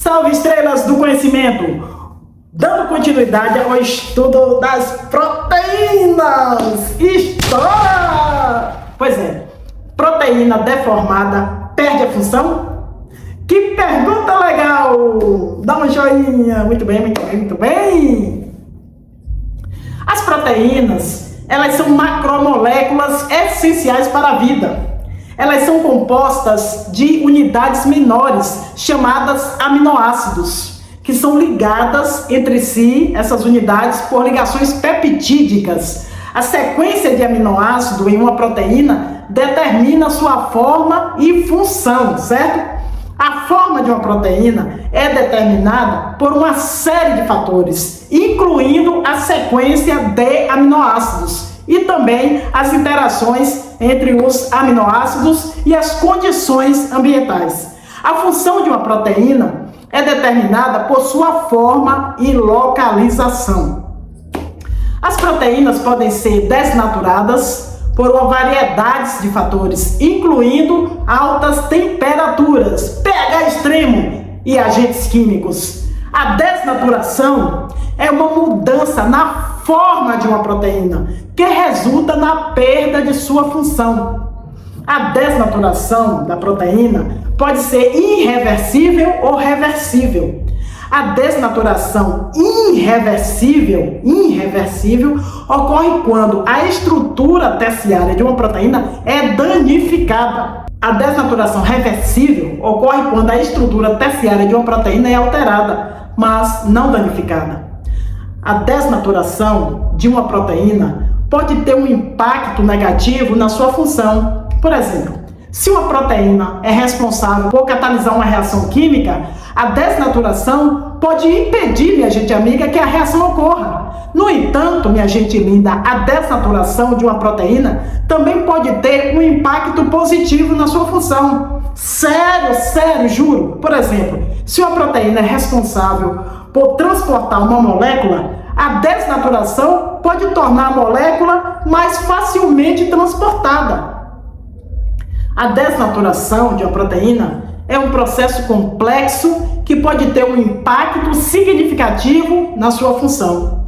Salve estrelas do conhecimento! Dando continuidade ao estudo das proteínas! História! Pois é, proteína deformada perde a função? Que pergunta legal! Dá um joinha! Muito bem, muito bem, muito bem! As proteínas, elas são macromoléculas essenciais para a vida. Elas são compostas de unidades menores, chamadas aminoácidos, que são ligadas entre si, essas unidades, por ligações peptídicas. A sequência de aminoácido em uma proteína determina sua forma e função, certo? A forma de uma proteína é determinada por uma série de fatores, incluindo a sequência de aminoácidos e também as interações entre os aminoácidos e as condições ambientais. A função de uma proteína é determinada por sua forma e localização. As proteínas podem ser desnaturadas por uma variedade de fatores, incluindo altas temperaturas, pH extremo e agentes químicos. A desnaturação é uma mudança na forma de uma proteína, que resulta na perda de sua função. A desnaturação da proteína pode ser irreversível ou reversível. A desnaturação irreversível ocorre quando a estrutura terciária de uma proteína é danificada. A desnaturação reversível ocorre quando a estrutura terciária de uma proteína é alterada, mas não danificada. A desnaturação de uma proteína pode ter um impacto negativo na sua função. Por exemplo, se uma proteína é responsável por catalisar uma reação química, a desnaturação pode impedir, minha gente amiga, que a reação ocorra. No entanto, minha gente linda, a desnaturação de uma proteína também pode ter um impacto positivo na sua função. Sério, juro. Por exemplo, se uma proteína é responsável por transportar uma molécula, a desnaturação pode tornar a molécula mais facilmente transportada. A desnaturação de uma proteína é um processo complexo que pode ter um impacto significativo na sua função.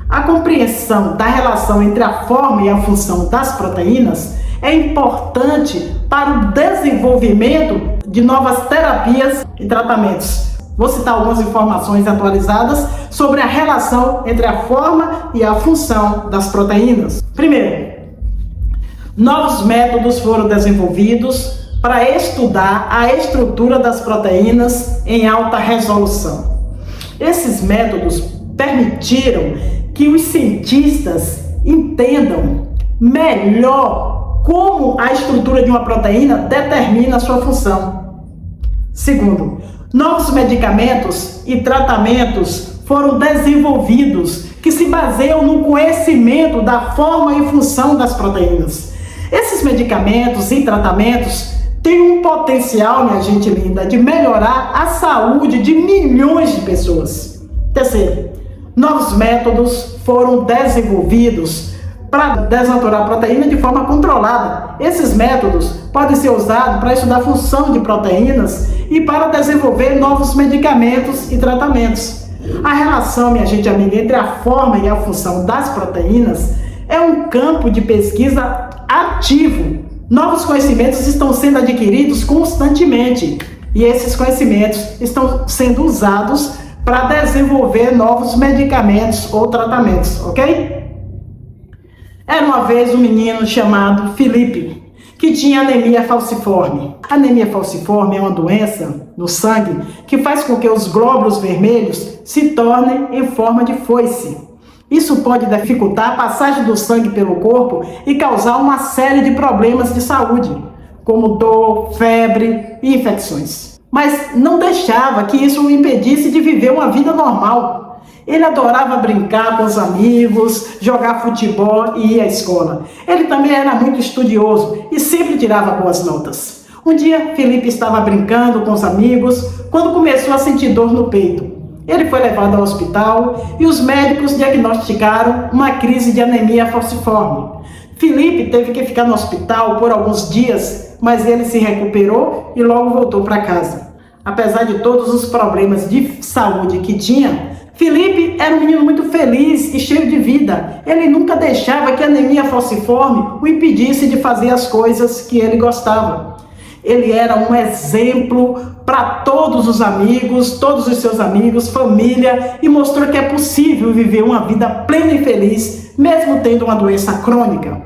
A compreensão da relação entre a forma e a função das proteínas é importante para o desenvolvimento de novas terapias e tratamentos. Vou citar algumas informações atualizadas sobre a relação entre a forma e a função das proteínas. Primeiro, novos métodos foram desenvolvidos para estudar a estrutura das proteínas em alta resolução. Esses métodos permitiram que os cientistas entendam melhor como a estrutura de uma proteína determina a sua função. Segundo, novos medicamentos e tratamentos foram desenvolvidos que se baseiam no conhecimento da forma e função das proteínas. Esses medicamentos e tratamentos têm um potencial, minha gente linda, de melhorar a saúde de milhões de pessoas. Terceiro, novos métodos foram desenvolvidos para desnaturar a proteína de forma controlada. Esses métodos podem ser usados para estudar a função de proteínas e para desenvolver novos medicamentos e tratamentos. A relação, minha gente amiga, entre a forma e a função das proteínas é um campo de pesquisa ativo. Novos conhecimentos estão sendo adquiridos constantemente e esses conhecimentos estão sendo usados para desenvolver novos medicamentos ou tratamentos, ok? Era uma vez um menino chamado Felipe, que tinha anemia falciforme. A anemia falciforme é uma doença no sangue que faz com que os glóbulos vermelhos se tornem em forma de foice. Isso pode dificultar a passagem do sangue pelo corpo e causar uma série de problemas de saúde, como dor, febre e infecções. Mas não deixava que isso o impedisse de viver uma vida normal. Ele adorava brincar com os amigos, jogar futebol e ir à escola. Ele também era muito estudioso e sempre tirava boas notas. Um dia, Felipe estava brincando com os amigos quando começou a sentir dor no peito. Ele foi levado ao hospital e os médicos diagnosticaram uma crise de anemia falciforme. Felipe teve que ficar no hospital por alguns dias, mas ele se recuperou e logo voltou para casa. Apesar de todos os problemas de saúde que tinha, Felipe era um menino muito feliz e cheio de vida. Ele nunca deixava que a anemia falciforme o impedisse de fazer as coisas que ele gostava. Ele era um exemplo para todos os amigos, todos os seus amigos, família, e mostrou que é possível viver uma vida plena e feliz, mesmo tendo uma doença crônica.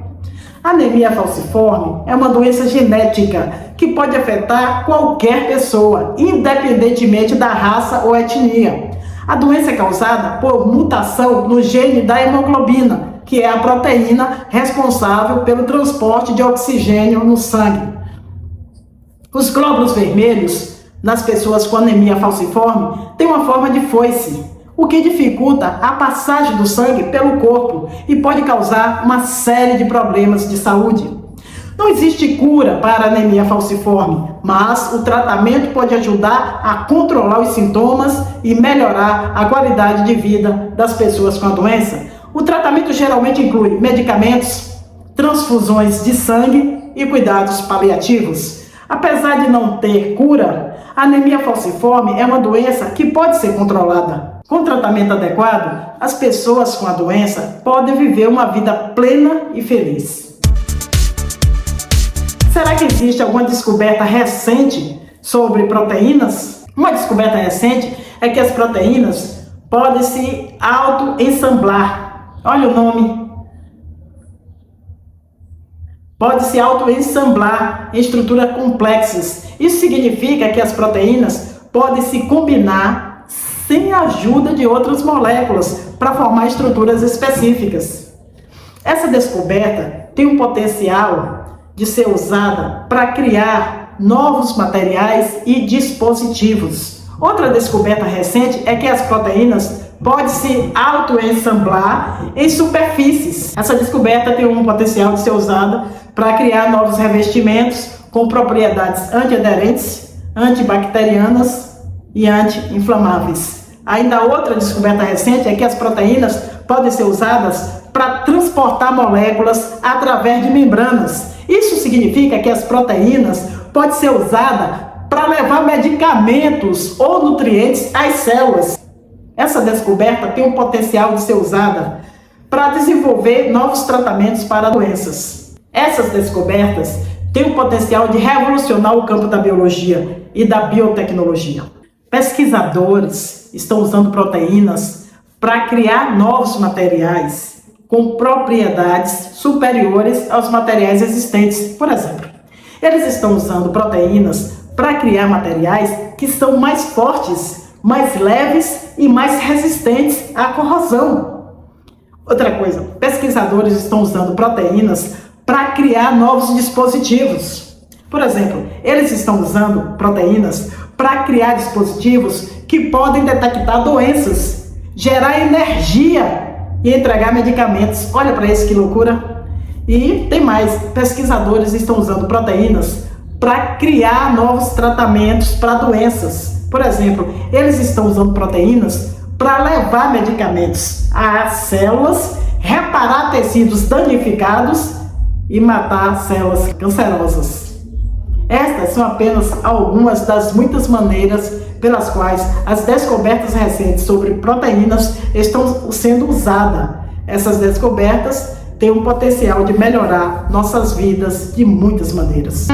A anemia falciforme é uma doença genética que pode afetar qualquer pessoa, independentemente da raça ou etnia. A doença é causada por mutação no gene da hemoglobina, que é a proteína responsável pelo transporte de oxigênio no sangue. Os glóbulos vermelhos nas pessoas com anemia falciforme têm uma forma de foice, o que dificulta a passagem do sangue pelo corpo e pode causar uma série de problemas de saúde. Não existe cura para a anemia falciforme, mas o tratamento pode ajudar a controlar os sintomas e melhorar a qualidade de vida das pessoas com a doença. O tratamento geralmente inclui medicamentos, transfusões de sangue e cuidados paliativos. Apesar de não ter cura, a anemia falciforme é uma doença que pode ser controlada. Com tratamento adequado, as pessoas com a doença podem viver uma vida plena e feliz. Será que existe alguma descoberta recente sobre proteínas? Uma descoberta recente é que as proteínas podem se auto-ensamblar. Olha o nome. Pode se auto-ensamblar em estruturas complexas. Isso significa que as proteínas podem se combinar sem a ajuda de outras moléculas para formar estruturas específicas. Essa descoberta tem um potencial de ser usada para criar novos materiais e dispositivos. Outra descoberta recente é que as proteínas podem se auto-ensamblar em superfícies. Essa descoberta tem um potencial de ser usada para criar novos revestimentos com propriedades antiaderentes, antibacterianas e anti-inflamáveis. Ainda outra descoberta recente é que as proteínas podem ser usadas para transportar moléculas através de membranas. Isso significa que as proteínas podem ser usadas para levar medicamentos ou nutrientes às células. Essa descoberta tem o potencial de ser usada para desenvolver novos tratamentos para doenças. Essas descobertas têm o potencial de revolucionar o campo da biologia e da biotecnologia. Pesquisadores estão usando proteínas para criar novos materiais com propriedades superiores aos materiais existentes. Por exemplo, eles estão usando proteínas para criar materiais que são mais fortes, mais leves e mais resistentes à corrosão. Outra coisa, pesquisadores estão usando proteínas para criar novos dispositivos. Por exemplo, eles estão usando proteínas para criar dispositivos que podem detectar doenças, gerar energia e entregar medicamentos. Olha para isso, que loucura! E tem mais, pesquisadores estão usando proteínas para criar novos tratamentos para doenças. Por exemplo, eles estão usando proteínas para levar medicamentos às células, reparar tecidos danificados e matar células cancerosas. Estas são apenas algumas das muitas maneiras pelas quais as descobertas recentes sobre proteínas estão sendo usadas. Essas descobertas têm um potencial de melhorar nossas vidas de muitas maneiras.